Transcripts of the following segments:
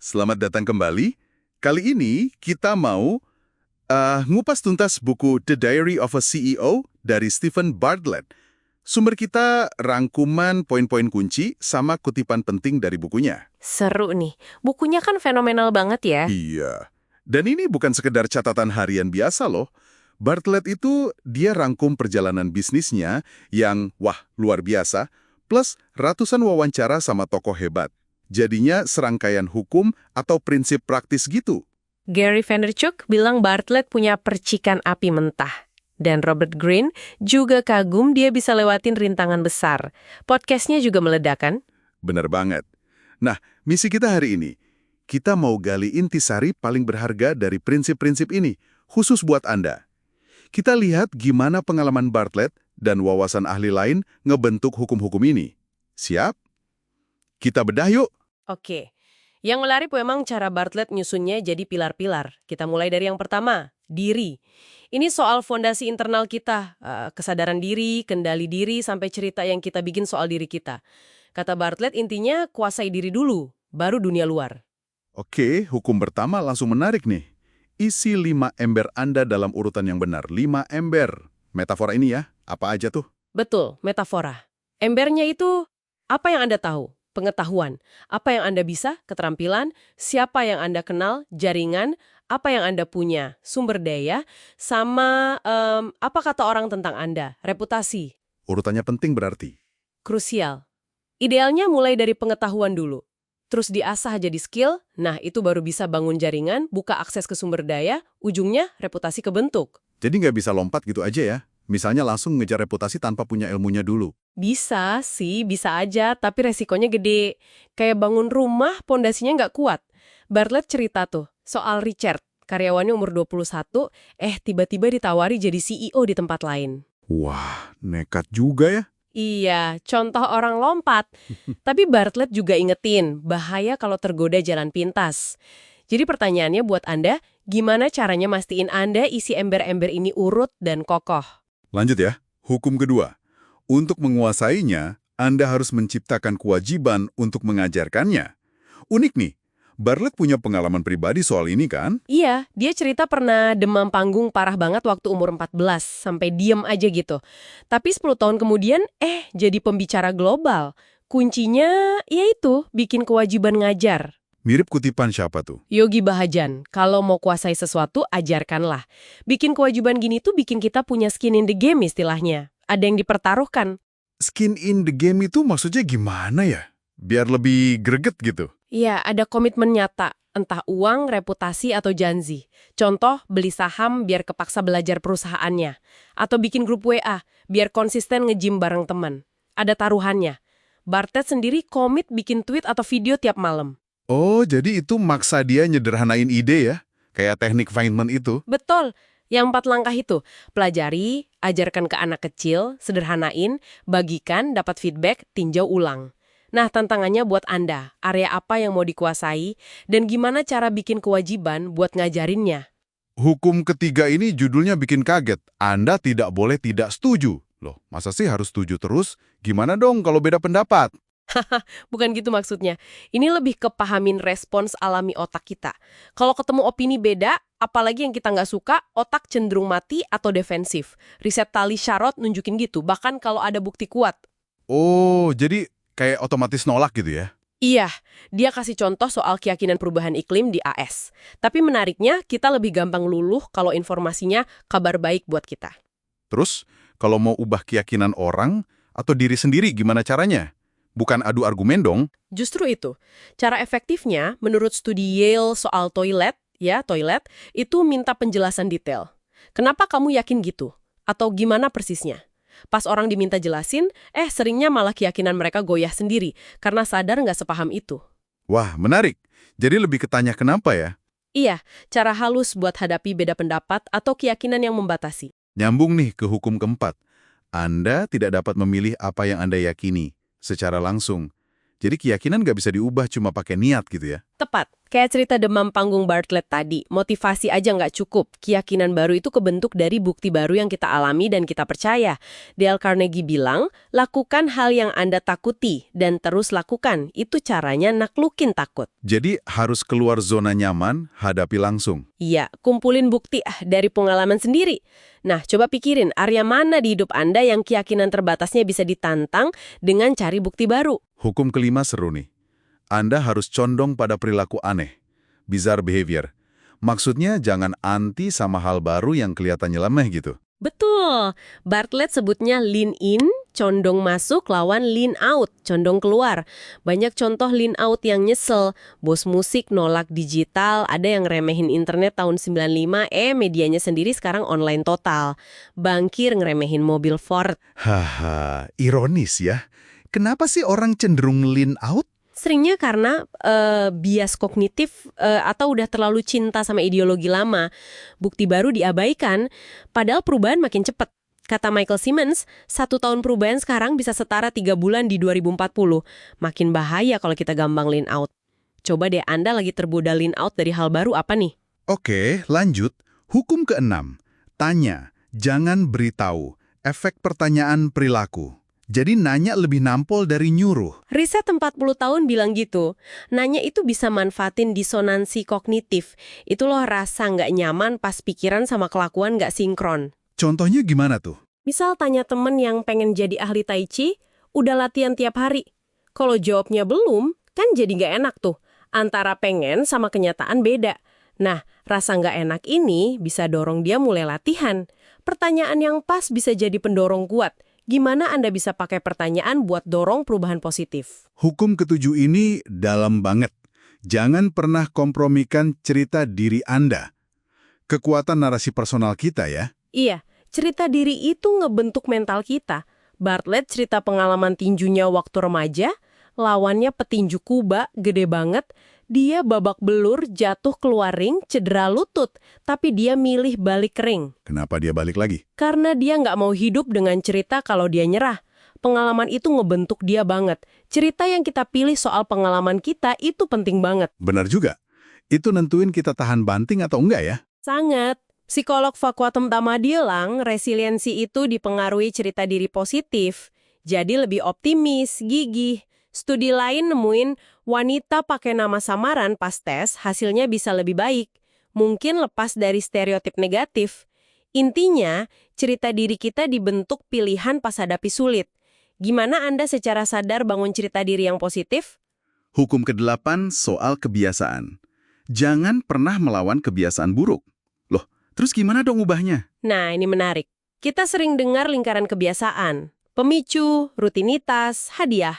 Selamat datang kembali. Kali ini kita mau ngupas tuntas buku The Diary of a CEO dari Stephen Bartlett. Sumber kita rangkuman poin-poin kunci sama kutipan penting dari bukunya. Seru nih. Bukunya kan fenomenal banget ya. Iya. Dan ini bukan sekedar catatan harian biasa loh. Bartlett itu dia rangkum perjalanan bisnisnya yang, wah, luar biasa, plus ratusan wawancara sama tokoh hebat. Jadinya serangkaian hukum atau prinsip praktis gitu. Gary Vaynerchuk bilang Bartlett punya percikan api mentah. Dan Robert Greene juga kagum dia bisa lewatin rintangan besar. Podcastnya juga meledak kan? Bener banget. Nah, misi kita hari ini, kita mau gali intisari paling berharga dari prinsip-prinsip ini, khusus buat Anda. Kita lihat gimana pengalaman Bartlett dan wawasan ahli lain ngebentuk hukum-hukum ini. Siap? Kita bedah yuk! Oke. Yang menarik memang cara Bartlett nyusunnya jadi pilar-pilar. Kita mulai dari yang pertama, diri. Ini soal fondasi internal kita, kesadaran diri, kendali diri, sampai cerita yang kita bikin soal diri kita. Kata Bartlett intinya kuasai diri dulu, baru dunia luar. Oke, hukum pertama langsung menarik nih. Isi 5 ember Anda dalam urutan yang benar. 5 ember. Metafora ini ya, apa aja tuh? Betul, metafora. Embernya itu apa yang Anda tahu? Pengetahuan. Apa yang Anda bisa? Keterampilan. Siapa yang Anda kenal? Jaringan. Apa yang Anda punya? Sumber daya. Sama apa kata orang tentang Anda? Reputasi. Urutannya penting berarti. Krusial. Idealnya mulai dari pengetahuan dulu. Terus diasah jadi skill. Nah, itu baru bisa bangun jaringan, buka akses ke sumber daya, ujungnya reputasi kebentuk. Jadi nggak bisa lompat gitu aja ya? Misalnya langsung ngejar reputasi tanpa punya ilmunya dulu. Bisa sih, bisa aja, tapi resikonya gede. Kayak bangun rumah, pondasinya nggak kuat. Bartlett cerita tuh, soal Richard, karyawannya umur 21, tiba-tiba ditawari jadi CEO di tempat lain. Wah, nekat juga ya? Iya, contoh orang lompat. Tapi Bartlett juga ingetin, bahaya kalau tergoda jalan pintas. Jadi pertanyaannya buat Anda, gimana caranya mastiin Anda isi ember-ember ini urut dan kokoh? Lanjut ya, hukum kedua. Untuk menguasainya, Anda harus menciptakan kewajiban untuk mengajarkannya. Unik nih, Bartlett punya pengalaman pribadi soal ini kan? Iya, dia cerita pernah demam panggung parah banget waktu umur 14, sampai diem aja gitu. Tapi 10 tahun kemudian, jadi pembicara global. Kuncinya, yaitu bikin kewajiban ngajar. Mirip kutipan siapa tuh? Yogi Bahajan, kalau mau kuasai sesuatu, ajarkanlah. Bikin kewajiban gini tuh bikin kita punya skin in the game istilahnya. Ada yang dipertaruhkan. Skin in the game itu maksudnya gimana ya? Biar lebih greget gitu. Iya, ada komitmen nyata, entah uang, reputasi, atau janji. Contoh, beli saham biar kepaksa belajar perusahaannya. Atau bikin grup WA, biar konsisten nge-gym bareng teman. Ada taruhannya. Bartlett sendiri komit bikin tweet atau video tiap malam. Oh, jadi itu maksa dia nyederhanain ide ya? Kayak teknik Feynman itu. Betul. Yang 4 langkah itu, pelajari, ajarkan ke anak kecil, sederhanain, bagikan, dapat feedback, tinjau ulang. Nah, tantangannya buat Anda, area apa yang mau dikuasai, dan gimana cara bikin kewajiban buat ngajarinnya. Hukum ketiga ini judulnya bikin kaget. Anda tidak boleh tidak setuju. Loh, masa sih harus setuju terus? Gimana dong kalau beda pendapat? Bukan gitu maksudnya. Ini lebih ke pahamin respons alami otak kita. Kalau ketemu opini beda, apalagi yang kita nggak suka, otak cenderung mati atau defensif. Riset Tali Sharot nunjukin gitu, bahkan kalau ada bukti kuat. Oh, jadi kayak otomatis nolak gitu ya? Iya, dia kasih contoh soal keyakinan perubahan iklim di AS. Tapi menariknya, kita lebih gampang luluh kalau informasinya kabar baik buat kita. Terus, kalau mau ubah keyakinan orang atau diri sendiri gimana caranya? Bukan adu argumen dong? Justru itu. Cara efektifnya, menurut studi Yale soal toilet, itu minta penjelasan detail. Kenapa kamu yakin gitu? Atau gimana persisnya? Pas orang diminta jelasin, seringnya malah keyakinan mereka goyah sendiri, karena sadar nggak sepaham itu. Wah, menarik. Jadi lebih ketanya kenapa ya? Iya, cara halus buat hadapi beda pendapat atau keyakinan yang membatasi. Nyambung nih ke hukum keempat. Anda tidak dapat memilih apa yang Anda yakini secara langsung. Jadi keyakinan nggak bisa diubah cuma pakai niat gitu ya? Tepat. Kayak cerita demam panggung Bartlett tadi, motivasi aja nggak cukup. Keyakinan baru itu kebentuk dari bukti baru yang kita alami dan kita percaya. Dale Carnegie bilang, lakukan hal yang Anda takuti dan terus lakukan. Itu caranya naklukin takut. Jadi harus keluar zona nyaman, hadapi langsung. Iya, kumpulin bukti dari pengalaman sendiri. Nah, coba pikirin area mana di hidup Anda yang keyakinan terbatasnya bisa ditantang dengan cari bukti baru. Hukum kelima seru nih. Anda harus condong pada perilaku aneh, bizarre behavior. Maksudnya jangan anti sama hal baru yang kelihatannya lemah gitu. Betul. Bartlett sebutnya lean in, condong masuk, lawan lean out, condong keluar. Banyak contoh lean out yang nyesel. Bos musik nolak digital, ada yang remehin internet tahun 95, medianya sendiri sekarang online total. Bankir ngeremehin mobil Ford. Haha, ironis ya. Kenapa sih orang cenderung lean out? Seringnya karena bias kognitif atau udah terlalu cinta sama ideologi lama. Bukti baru diabaikan, padahal perubahan makin cepat. Kata Michael Simmons, 1 tahun perubahan sekarang bisa setara 3 bulan di 2040. Makin bahaya kalau kita gampang lean out. Coba deh Anda lagi tergoda lean out dari hal baru apa nih? Oke, lanjut. Hukum keenam. Tanya, jangan beritahu. Efek pertanyaan perilaku. Jadi nanya lebih nampol dari nyuruh. Riset 40 tahun bilang gitu. Nanya itu bisa manfaatin disonansi kognitif. Itu loh rasa nggak nyaman pas pikiran sama kelakuan nggak sinkron. Contohnya gimana tuh? Misal tanya temen yang pengen jadi ahli tai chi, udah latihan tiap hari. Kalau jawabnya belum, kan jadi nggak enak tuh. Antara pengen sama kenyataan beda. Nah, rasa nggak enak ini bisa dorong dia mulai latihan. Pertanyaan yang pas bisa jadi pendorong kuat. Gimana Anda bisa pakai pertanyaan buat dorong perubahan positif? Hukum ketujuh ini dalam banget. Jangan pernah kompromikan cerita diri Anda. Kekuatan narasi personal kita ya. Iya, cerita diri itu ngebentuk mental kita. Bartlett cerita pengalaman tinjunya waktu remaja, lawannya petinju Kuba, gede banget. Dia babak belur, jatuh keluar ring, cedera lutut. Tapi dia milih balik ke ring. Kenapa dia balik lagi? Karena dia nggak mau hidup dengan cerita kalau dia nyerah. Pengalaman itu ngebentuk dia banget. Cerita yang kita pilih soal pengalaman kita itu penting banget. Benar juga. Itu nentuin kita tahan banting atau enggak ya? Sangat. Psikolog Fakwatem Tama bilang, resiliensi itu dipengaruhi cerita diri positif. Jadi lebih optimis, gigih. Studi lain nemuin wanita pakai nama samaran pas tes hasilnya bisa lebih baik. Mungkin lepas dari stereotip negatif. Intinya, cerita diri kita dibentuk pilihan pas hadapi sulit. Gimana Anda secara sadar bangun cerita diri yang positif? Hukum ke-8 soal kebiasaan. Jangan pernah melawan kebiasaan buruk. Loh, terus gimana dong ubahnya? Nah, ini menarik. Kita sering dengar lingkaran kebiasaan. Pemicu, rutinitas, hadiah.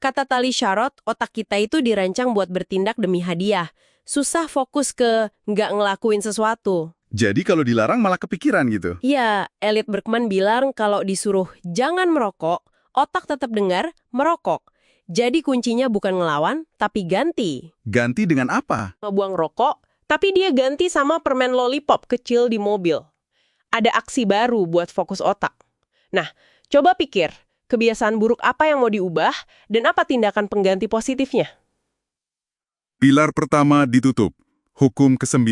Kata Tali Sharot, otak kita itu dirancang buat bertindak demi hadiah. Susah fokus ke nggak ngelakuin sesuatu. Jadi kalau dilarang malah kepikiran gitu? Iya, Elliot Berkman bilang kalau disuruh jangan merokok, otak tetap dengar merokok. Jadi kuncinya bukan ngelawan, tapi ganti. Ganti dengan apa? Ngebuang rokok, tapi dia ganti sama permen lollipop kecil di mobil. Ada aksi baru buat fokus otak. Nah, coba pikir. Kebiasaan buruk apa yang mau diubah, dan apa tindakan pengganti positifnya? Pilar pertama ditutup. Hukum ke-9.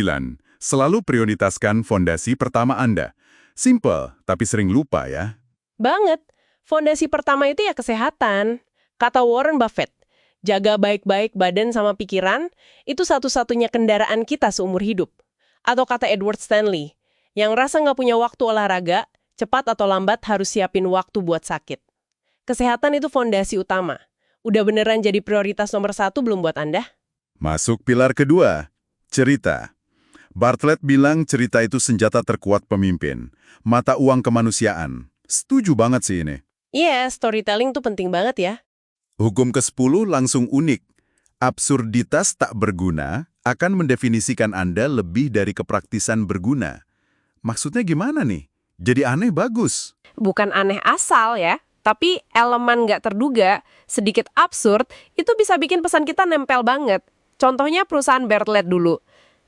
Selalu prioritaskan fondasi pertama Anda. Simple, tapi sering lupa ya. Banget. Fondasi pertama itu ya kesehatan. Kata Warren Buffett, jaga baik-baik badan sama pikiran, itu satu-satunya kendaraan kita seumur hidup. Atau kata Edward Stanley, yang rasa nggak punya waktu olahraga, cepat atau lambat harus siapin waktu buat sakit. Kesehatan itu fondasi utama. Udah beneran jadi prioritas nomor 1 belum buat Anda? Masuk pilar kedua, cerita. Bartlett bilang cerita itu senjata terkuat pemimpin. Mata uang kemanusiaan. Setuju banget sih ini. Iya, storytelling tuh penting banget ya. Hukum ke-10 langsung unik. Absurditas tak berguna akan mendefinisikan Anda lebih dari kepraktisan berguna. Maksudnya gimana nih? Jadi aneh bagus. Bukan aneh asal ya. Tapi elemen nggak terduga, sedikit absurd, itu bisa bikin pesan kita nempel banget. Contohnya perusahaan Bartlett dulu.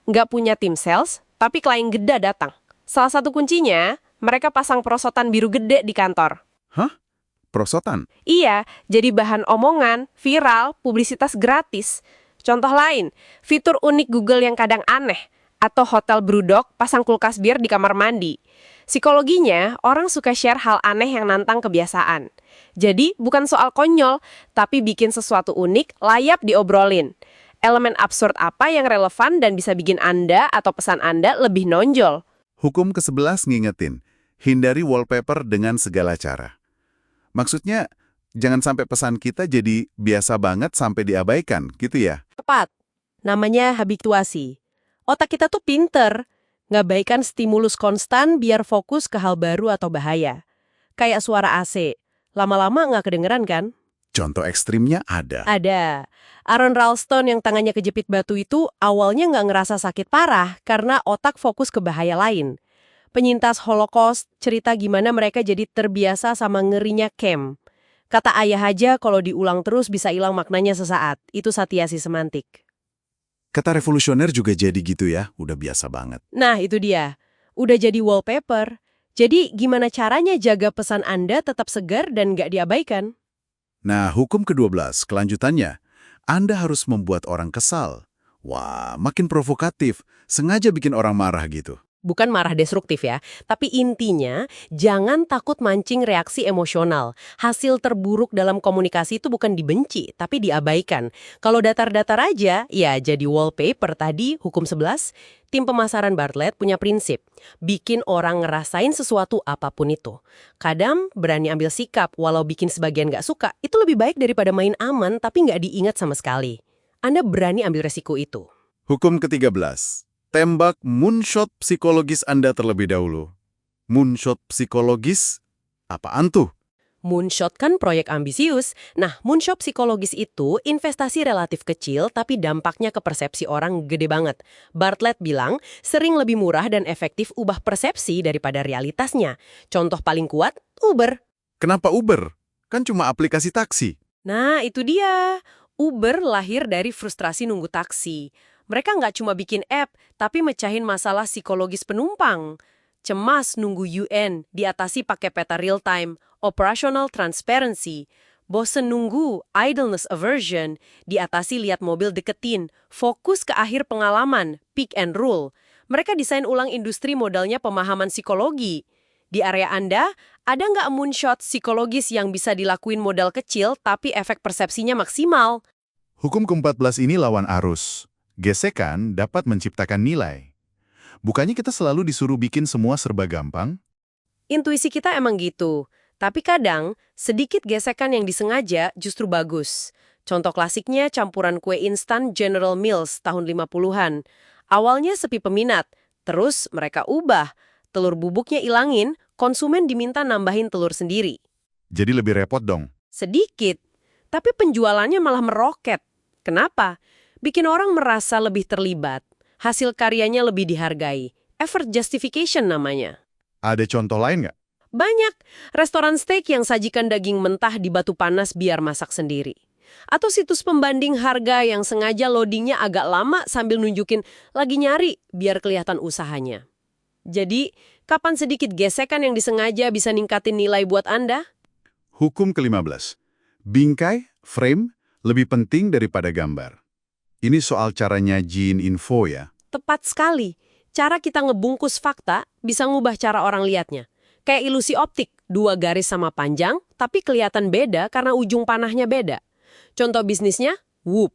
Nggak punya tim sales, tapi klien gede datang. Salah satu kuncinya, mereka pasang perosotan biru gede di kantor. Hah? Perosotan? Iya, jadi bahan omongan, viral, publisitas gratis. Contoh lain, fitur unik Google yang kadang aneh, atau hotel Brewdog pasang kulkas bir di kamar mandi. Psikologinya, orang suka share hal aneh yang nantang kebiasaan. Jadi, bukan soal konyol, tapi bikin sesuatu unik, layak diobrolin. Elemen absurd apa yang relevan dan bisa bikin Anda atau pesan Anda lebih nonjol? Hukum ke-11 ngingetin, hindari wallpaper dengan segala cara. Maksudnya, jangan sampai pesan kita jadi biasa banget sampai diabaikan, gitu ya? Tepat. Namanya habituasi. Otak kita tuh pinter. Ngabaikan stimulus konstan biar fokus ke hal baru atau bahaya. Kayak suara AC. Lama-lama nggak kedengeran kan? Contoh ekstrimnya ada. Ada. Aaron Ralston yang tangannya kejepit batu itu awalnya nggak ngerasa sakit parah karena otak fokus ke bahaya lain. Penyintas Holocaust cerita gimana mereka jadi terbiasa sama ngerinya camp. Kata ayah aja kalau diulang terus bisa hilang maknanya sesaat. Itu satiasi semantik. Kata revolusioner juga jadi gitu ya, udah biasa banget. Nah, itu dia. Udah jadi wallpaper. Jadi, gimana caranya jaga pesan Anda tetap segar dan nggak diabaikan? Nah, hukum ke-12, kelanjutannya. Anda harus membuat orang kesal. Wah, makin provokatif. Sengaja bikin orang marah gitu. Bukan marah destruktif ya, tapi intinya jangan takut mancing reaksi emosional. Hasil terburuk dalam komunikasi itu bukan dibenci, tapi diabaikan. Kalau datar-datar aja, ya jadi wallpaper tadi, hukum 11, tim pemasaran Bartlett punya prinsip. Bikin orang ngerasain sesuatu apapun itu. Kadang berani ambil sikap, walau bikin sebagian nggak suka, itu lebih baik daripada main aman tapi nggak diingat sama sekali. Anda berani ambil resiko itu. Hukum ke-13. Tembak moonshot psikologis Anda terlebih dahulu. Moonshot psikologis? Apaan tuh? Moonshot kan proyek ambisius. Nah, moonshot psikologis itu investasi relatif kecil tapi dampaknya ke persepsi orang gede banget. Bartlett bilang, sering lebih murah dan efektif ubah persepsi daripada realitasnya. Contoh paling kuat, Uber. Kenapa Uber? Kan cuma aplikasi taksi. Nah, itu dia. Uber lahir dari frustrasi nunggu taksi. Mereka nggak cuma bikin app, tapi mecahin masalah psikologis penumpang. Cemas nunggu UN, diatasi pakai peta real-time, operational transparency. Bosen nunggu, idleness aversion, diatasi lihat mobil deketin. Fokus ke akhir pengalaman, pick and rule. Mereka desain ulang industri modalnya pemahaman psikologi. Di area Anda, ada nggak moonshot psikologis yang bisa dilakuin modal kecil, tapi efek persepsinya maksimal? Hukum ke-14 ini lawan arus. Gesekan dapat menciptakan nilai. Bukannya kita selalu disuruh bikin semua serba gampang? Intuisi kita emang gitu. Tapi kadang, sedikit gesekan yang disengaja justru bagus. Contoh klasiknya campuran kue instan General Mills tahun 50-an. Awalnya sepi peminat, terus mereka ubah. Telur bubuknya ilangin, konsumen diminta nambahin telur sendiri. Jadi lebih repot dong. Sedikit, tapi penjualannya malah meroket. Kenapa? Bikin orang merasa lebih terlibat. Hasil karyanya lebih dihargai. Effort justification namanya. Ada contoh lain nggak? Banyak. Restoran steak yang sajikan daging mentah di batu panas biar masak sendiri. Atau situs pembanding harga yang sengaja loadingnya agak lama sambil nunjukin lagi nyari biar kelihatan usahanya. Jadi, kapan sedikit gesekan yang disengaja bisa ningkatin nilai buat Anda? Hukum ke-15. Bingkai, frame, lebih penting daripada gambar. Ini soal caranya nyajiin info ya. Tepat sekali. Cara kita ngebungkus fakta bisa ngubah cara orang lihatnya. Kayak ilusi optik, 2 garis sama panjang, tapi kelihatan beda karena ujung panahnya beda. Contoh bisnisnya, Whoop.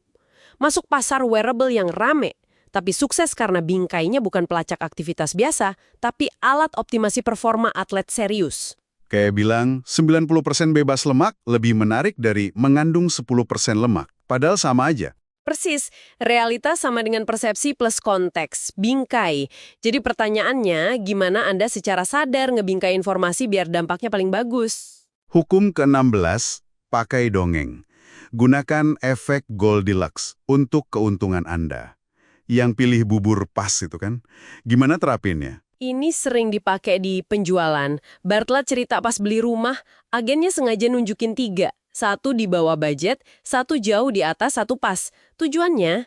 Masuk pasar wearable yang rame, tapi sukses karena bingkainya bukan pelacak aktivitas biasa, tapi alat optimasi performa atlet serius. Kayak bilang, 90% bebas lemak lebih menarik dari mengandung 10% lemak. Padahal sama aja. Persis, realitas sama dengan persepsi plus konteks, bingkai. Jadi pertanyaannya, gimana Anda secara sadar ngebingkai informasi biar dampaknya paling bagus? Hukum ke-16, pakai dongeng. Gunakan efek Goldilocks untuk keuntungan Anda. Yang pilih bubur pas itu kan. Gimana terapinnya? Ini sering dipakai di penjualan. Bartlett cerita pas beli rumah, agennya sengaja nunjukin 3. 1 di bawah budget, 1 jauh di atas, 1 pas. Tujuannya?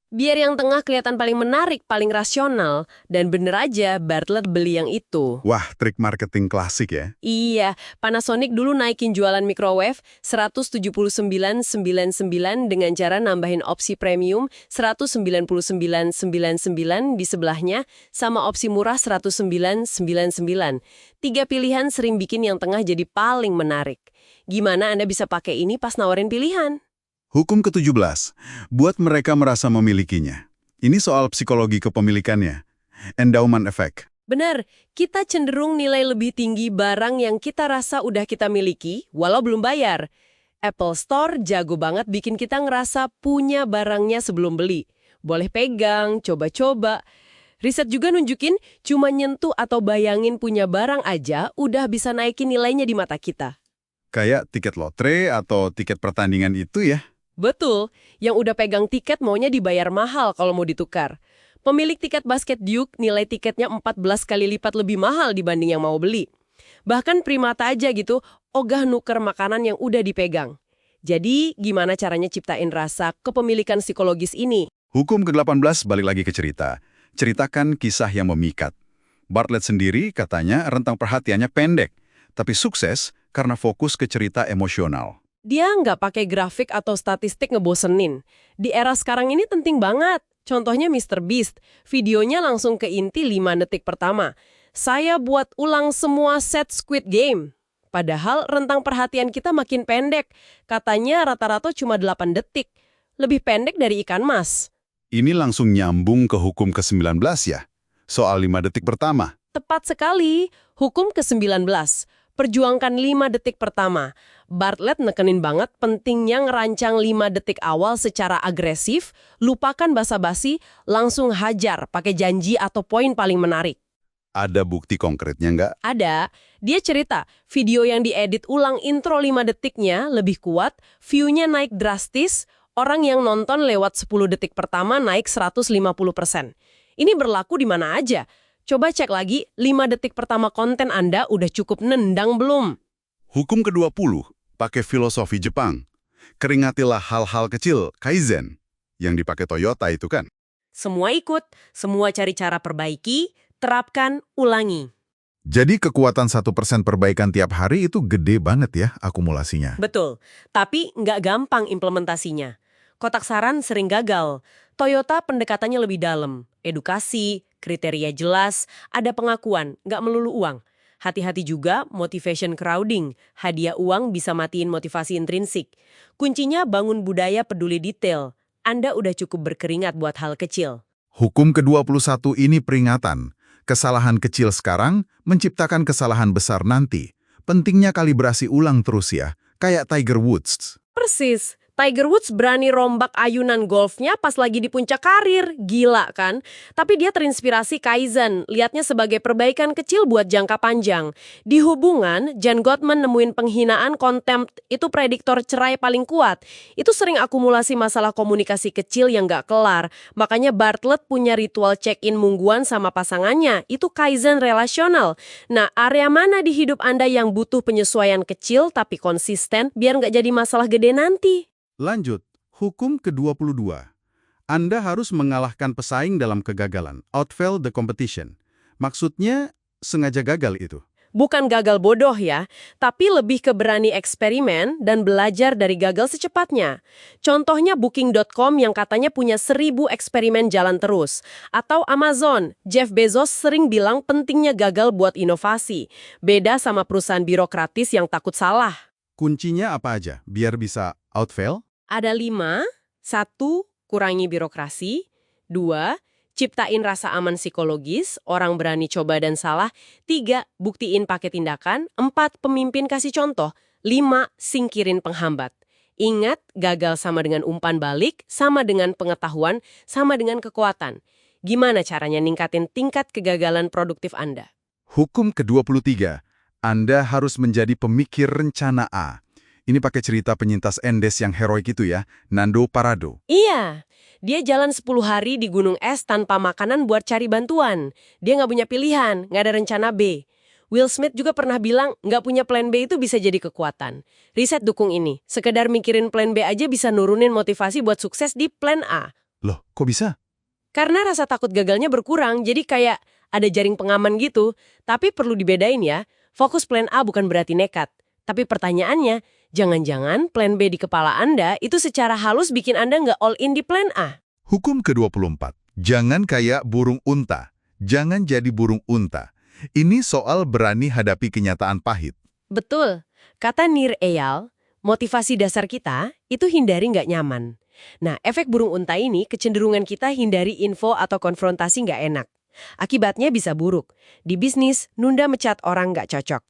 Biar yang tengah kelihatan paling menarik, paling rasional, dan bener aja Bartlett beli yang itu. Wah, trik marketing klasik ya. Iya, Panasonic dulu naikin jualan microwave 179,99 dengan cara nambahin opsi premium 199,99 di sebelahnya sama opsi murah 109,99. 3 pilihan sering bikin yang tengah jadi paling menarik. Gimana Anda bisa pakai ini pas nawarin pilihan? Hukum ke-17, buat mereka merasa memilikinya. Ini soal psikologi kepemilikannya. Endowment effect. Benar, kita cenderung nilai lebih tinggi barang yang kita rasa udah kita miliki, walau belum bayar. Apple Store jago banget bikin kita ngerasa punya barangnya sebelum beli. Boleh pegang, coba-coba. Riset juga nunjukin, cuma nyentuh atau bayangin punya barang aja udah bisa naikin nilainya di mata kita. Kayak tiket lotre atau tiket pertandingan itu ya. Betul, yang udah pegang tiket maunya dibayar mahal kalau mau ditukar. Pemilik tiket basket Duke nilai tiketnya 14 kali lipat lebih mahal dibanding yang mau beli. Bahkan primata aja gitu, ogah nuker makanan yang udah dipegang. Jadi, gimana caranya ciptain rasa kepemilikan psikologis ini? Hukum ke-18 balik lagi ke cerita. Ceritakan kisah yang memikat. Bartlett sendiri katanya rentang perhatiannya pendek, tapi sukses karena fokus ke cerita emosional. Dia nggak pakai grafik atau statistik ngebosenin. Di era sekarang ini penting banget. Contohnya Mr. Beast, videonya langsung ke inti 5 detik pertama. Saya buat ulang semua set Squid Game. Padahal rentang perhatian kita makin pendek. Katanya rata-rata cuma 8 detik. Lebih pendek dari ikan mas. Ini langsung nyambung ke hukum ke-19 ya? Soal 5 detik pertama. Tepat sekali. Hukum ke-19. Perjuangkan 5 detik pertama. Bartlett nekenin banget pentingnya ngerancang 5 detik awal secara agresif, lupakan basa-basi, langsung hajar pakai janji atau poin paling menarik. Ada bukti konkretnya nggak? Ada. Dia cerita, video yang diedit ulang intro 5 detiknya lebih kuat, view-nya naik drastis, orang yang nonton lewat 10 detik pertama naik 150%. Ini berlaku di mana aja. Coba cek lagi, 5 detik pertama konten Anda udah cukup nendang belum? Hukum ke-20, pakai filosofi Jepang. Keringatilah hal-hal kecil, kaizen, yang dipakai Toyota itu kan. Semua ikut, semua cari cara perbaiki, terapkan, ulangi. Jadi kekuatan 1% perbaikan tiap hari itu gede banget ya akumulasinya. Betul, tapi nggak gampang implementasinya. Kotak saran sering gagal. Toyota pendekatannya lebih dalam. Edukasi, kriteria jelas, ada pengakuan, nggak melulu uang. Hati-hati juga motivation crowding. Hadiah uang bisa matiin motivasi intrinsik. Kuncinya bangun budaya peduli detail. Anda udah cukup berkeringat buat hal kecil. Hukum ke-21 ini peringatan. Kesalahan kecil sekarang menciptakan kesalahan besar nanti. Pentingnya kalibrasi ulang terus ya, kayak Tiger Woods. Persis. Tiger Woods berani rombak ayunan golfnya pas lagi di puncak karir. Gila kan? Tapi dia terinspirasi Kaizen, lihatnya sebagai perbaikan kecil buat jangka panjang. Di hubungan, John Gottman nemuin penghinaan contempt itu prediktor cerai paling kuat. Itu sering akumulasi masalah komunikasi kecil yang nggak kelar. Makanya Bartlett punya ritual check-in mingguan sama pasangannya. Itu Kaizen relasional. Nah, area mana di hidup Anda yang butuh penyesuaian kecil tapi konsisten biar nggak jadi masalah gede nanti? Lanjut, hukum ke-22. Anda harus mengalahkan pesaing dalam kegagalan, outfail the competition. Maksudnya, sengaja gagal itu. Bukan gagal bodoh ya, tapi lebih ke berani eksperimen dan belajar dari gagal secepatnya. Contohnya Booking.com yang katanya punya 1000 eksperimen jalan terus. Atau Amazon, Jeff Bezos sering bilang pentingnya gagal buat inovasi. Beda sama perusahaan birokratis yang takut salah. Kuncinya apa aja biar bisa outfail? Ada 5, 1. Kurangi birokrasi, 2. Ciptain rasa aman psikologis, orang berani coba dan salah, 3. Buktiin pakai tindakan, 4. Pemimpin kasih contoh, 5. Singkirin penghambat. Ingat, gagal sama dengan umpan balik, sama dengan pengetahuan, sama dengan kekuatan. Gimana caranya ningkatin tingkat kegagalan produktif Anda? Hukum ke-23. Anda harus menjadi pemikir rencana A. Ini pakai cerita penyintas Endes yang heroik itu ya, Nando Parado. Iya, dia jalan 10 hari di gunung es tanpa makanan buat cari bantuan. Dia nggak punya pilihan, nggak ada rencana B. Will Smith juga pernah bilang nggak punya plan B itu bisa jadi kekuatan. Riset dukung ini, sekedar mikirin plan B aja bisa nurunin motivasi buat sukses di plan A. Loh, kok bisa? Karena rasa takut gagalnya berkurang, jadi kayak ada jaring pengaman gitu. Tapi perlu dibedain ya, fokus plan A bukan berarti nekat. Tapi pertanyaannya, jangan-jangan plan B di kepala Anda itu secara halus bikin Anda nggak all in di plan A. Hukum ke-24. Jangan kayak burung unta. Jangan jadi burung unta. Ini soal berani hadapi kenyataan pahit. Betul. Kata Nir Eyal, motivasi dasar kita itu hindari nggak nyaman. Nah, efek burung unta ini kecenderungan kita hindari info atau konfrontasi nggak enak. Akibatnya bisa buruk. Di bisnis, nunda mecat orang nggak cocok.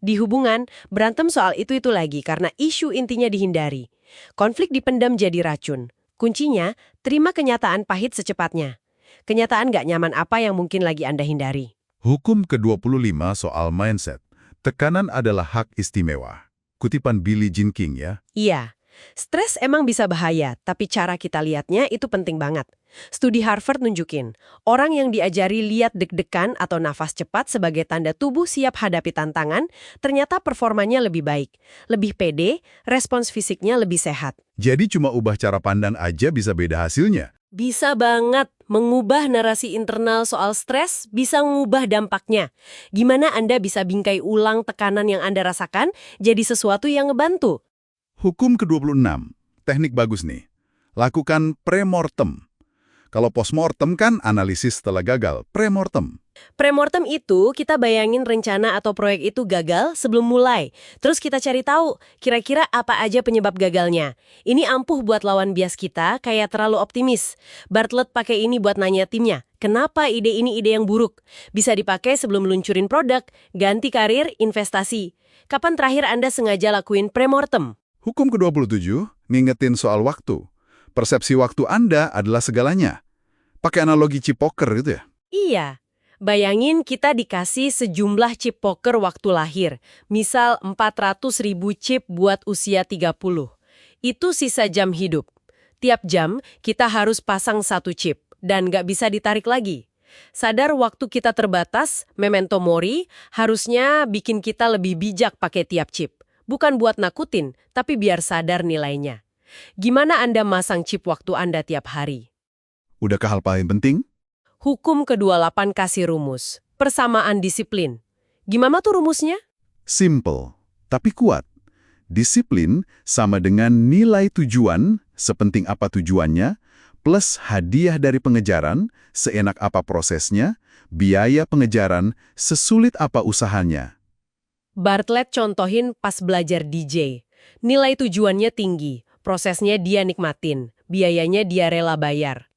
Di hubungan, berantem soal itu lagi karena isu intinya dihindari. Konflik dipendam jadi racun. Kuncinya, terima kenyataan pahit secepatnya. Kenyataan nggak nyaman apa yang mungkin lagi Anda hindari. Hukum ke-25 soal mindset. Tekanan adalah hak istimewa. Kutipan Billie Jean King ya. Iya, stres emang bisa bahaya, tapi cara kita lihatnya itu penting banget. Studi Harvard nunjukin, orang yang diajari lihat deg-degan atau nafas cepat sebagai tanda tubuh siap hadapi tantangan, ternyata performanya lebih baik. Lebih pede, respons fisiknya lebih sehat. Jadi cuma ubah cara pandang aja bisa beda hasilnya. Bisa banget, mengubah narasi internal soal stres bisa mengubah dampaknya. Gimana Anda bisa bingkai ulang tekanan yang Anda rasakan jadi sesuatu yang ngebantu? Hukum ke-26. Teknik bagus nih. Lakukan premortem. Kalau postmortem kan analisis setelah gagal. Premortem. Premortem itu kita bayangin rencana atau proyek itu gagal sebelum mulai. Terus kita cari tahu kira-kira apa aja penyebab gagalnya. Ini ampuh buat lawan bias kita kayak terlalu optimis. Bartlett pakai ini buat nanya timnya. Kenapa ide ini ide yang buruk? Bisa dipakai sebelum luncurin produk, ganti karir, investasi. Kapan terakhir Anda sengaja lakuin premortem? Hukum ke-27. Ngingetin soal waktu. Persepsi waktu Anda adalah segalanya. Pakai analogi chip poker gitu ya? Iya. Bayangin kita dikasih sejumlah chip poker waktu lahir. Misal 400.000 chip buat usia 30. Itu sisa jam hidup. Tiap jam kita harus pasang satu chip dan nggak bisa ditarik lagi. Sadar waktu kita terbatas, memento mori, harusnya bikin kita lebih bijak pakai tiap chip. Bukan buat nakutin, tapi biar sadar nilainya. Gimana Anda masang chip waktu Anda tiap hari? Udah ke hal paling penting? Hukum ke-28 kasih rumus. Persamaan disiplin. Gimana tuh rumusnya? Simple, tapi kuat. Disiplin sama dengan nilai tujuan, sepenting apa tujuannya, plus hadiah dari pengejaran, seenak apa prosesnya, biaya pengejaran, sesulit apa usahanya. Bartlett contohin pas belajar DJ. Nilai tujuannya tinggi, prosesnya dia nikmatin, biayanya dia rela bayar.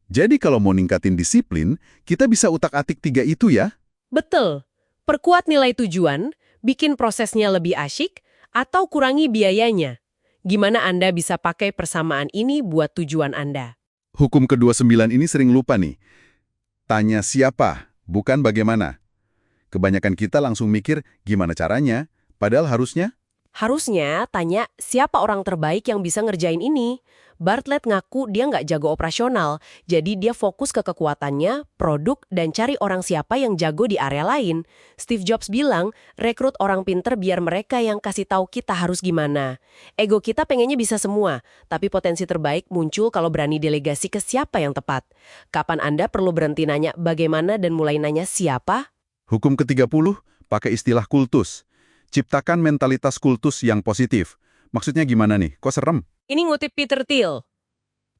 Jadi kalau mau ningkatin disiplin, kita bisa utak-atik 3 itu ya. Betul. Perkuat nilai tujuan, bikin prosesnya lebih asyik, atau kurangi biayanya. Gimana Anda bisa pakai persamaan ini buat tujuan Anda? Hukum ke-29 ini sering lupa nih. Tanya siapa, bukan bagaimana. Kebanyakan kita langsung mikir gimana caranya, padahal harusnya. Harusnya tanya siapa orang terbaik yang bisa ngerjain ini. Bartlett ngaku dia nggak jago operasional, jadi dia fokus ke kekuatannya, produk, dan cari orang siapa yang jago di area lain. Steve Jobs bilang, rekrut orang pinter biar mereka yang kasih tahu kita harus gimana. Ego kita pengennya bisa semua, tapi potensi terbaik muncul kalau berani delegasi ke siapa yang tepat. Kapan Anda perlu berhenti nanya bagaimana dan mulai nanya siapa? Hukum ke-30, pakai istilah kultus. Ciptakan mentalitas kultus yang positif. Maksudnya gimana nih? Kok serem? Ini ngutip Peter Thiel.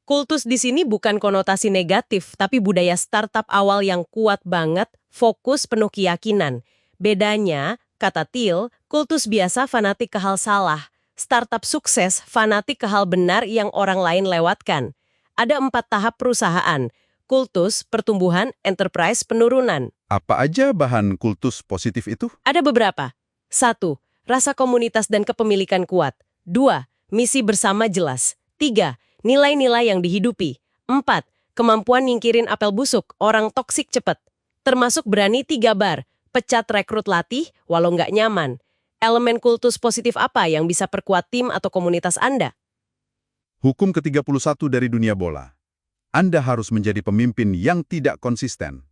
Kultus di sini bukan konotasi negatif, tapi budaya startup awal yang kuat banget, fokus penuh keyakinan. Bedanya, kata Thiel, kultus biasa fanatik ke hal salah. Startup sukses fanatik ke hal benar yang orang lain lewatkan. Ada 4 tahap perusahaan. Kultus, pertumbuhan, enterprise, penurunan. Apa aja bahan kultus positif itu? Ada beberapa. 1. Rasa komunitas dan kepemilikan kuat. 2. Misi bersama jelas. 3. Nilai-nilai yang dihidupi. 4. Kemampuan nyingkirin apel busuk, orang toksik cepet. Termasuk berani 3 bar, pecat rekrut latih walau nggak nyaman. Elemen kultus positif apa yang bisa perkuat tim atau komunitas Anda? Hukum ke-31 dari dunia bola. Anda harus menjadi pemimpin yang tidak konsisten.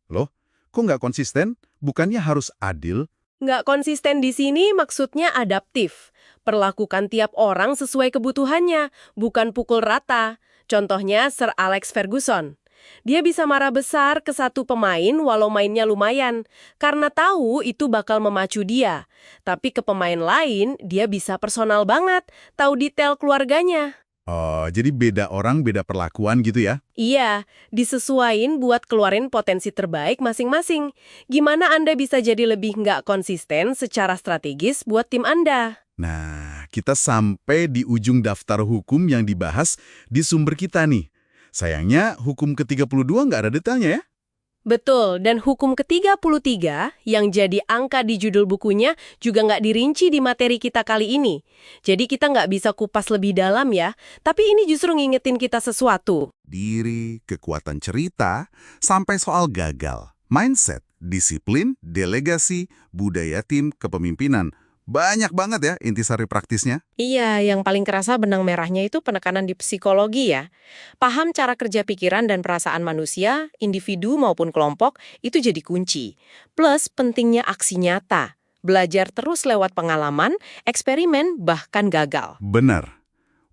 Loh, kok nggak konsisten? Bukannya harus adil? Nggak konsisten di sini maksudnya adaptif. Perlakukan tiap orang sesuai kebutuhannya, bukan pukul rata. Contohnya Sir Alex Ferguson. Dia bisa marah besar ke satu pemain walau mainnya lumayan, karena tahu itu bakal memacu dia. Tapi ke pemain lain, dia bisa personal banget, tahu detail keluarganya. Oh, jadi beda orang, beda perlakuan gitu ya? Iya, disesuaiin buat keluarin potensi terbaik masing-masing. Gimana Anda bisa jadi lebih nggak konsisten secara strategis buat tim Anda? Nah, kita sampai di ujung daftar hukum yang dibahas di sumber kita nih. Sayangnya, hukum ke-32 nggak ada detailnya ya? Betul, dan hukum ke-33 yang jadi angka di judul bukunya juga nggak dirinci di materi kita kali ini. Jadi kita nggak bisa kupas lebih dalam ya, tapi ini justru ngingetin kita sesuatu. Diri, kekuatan cerita, sampai soal gagal, mindset, disiplin, delegasi, budaya tim, kepemimpinan. Banyak banget ya intisari praktisnya. Iya, yang paling kerasa benang merahnya itu penekanan di psikologi ya. Paham cara kerja pikiran dan perasaan manusia, individu maupun kelompok, itu jadi kunci. Plus pentingnya aksi nyata. Belajar terus lewat pengalaman, eksperimen, bahkan gagal. Benar.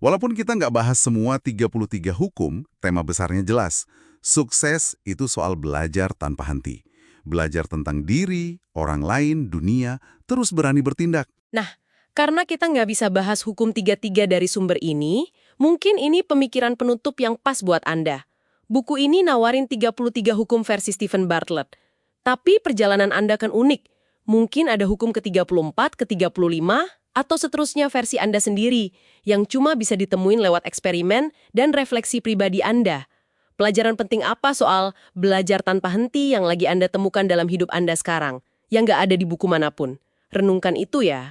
Walaupun kita nggak bahas semua 33 hukum, tema besarnya jelas. Sukses itu soal belajar tanpa henti. Belajar tentang diri, orang lain, dunia, terus berani bertindak. Nah, karena kita nggak bisa bahas hukum 33 dari sumber ini, mungkin ini pemikiran penutup yang pas buat Anda. Buku ini nawarin 33 hukum versi Stephen Bartlett. Tapi perjalanan Anda kan unik. Mungkin ada hukum ke-34, ke-35, atau seterusnya versi Anda sendiri, yang cuma bisa ditemuin lewat eksperimen dan refleksi pribadi Anda. Pelajaran penting apa soal belajar tanpa henti yang lagi Anda temukan dalam hidup Anda sekarang, yang nggak ada di buku manapun? Renungkan itu ya.